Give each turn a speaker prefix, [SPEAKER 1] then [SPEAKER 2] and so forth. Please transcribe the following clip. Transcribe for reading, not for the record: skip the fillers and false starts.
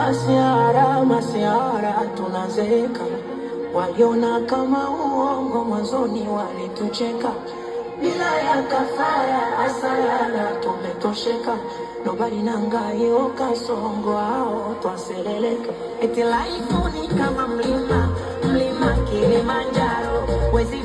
[SPEAKER 1] masiara masiara tunazeka, waliona kama uongo mwanzoni walitucheka, bila ya kafara asayana tumetosheka, nobody nangayo kasongo hao twaseleleka, eti life ni kama mlima Kilimanjaro, wezi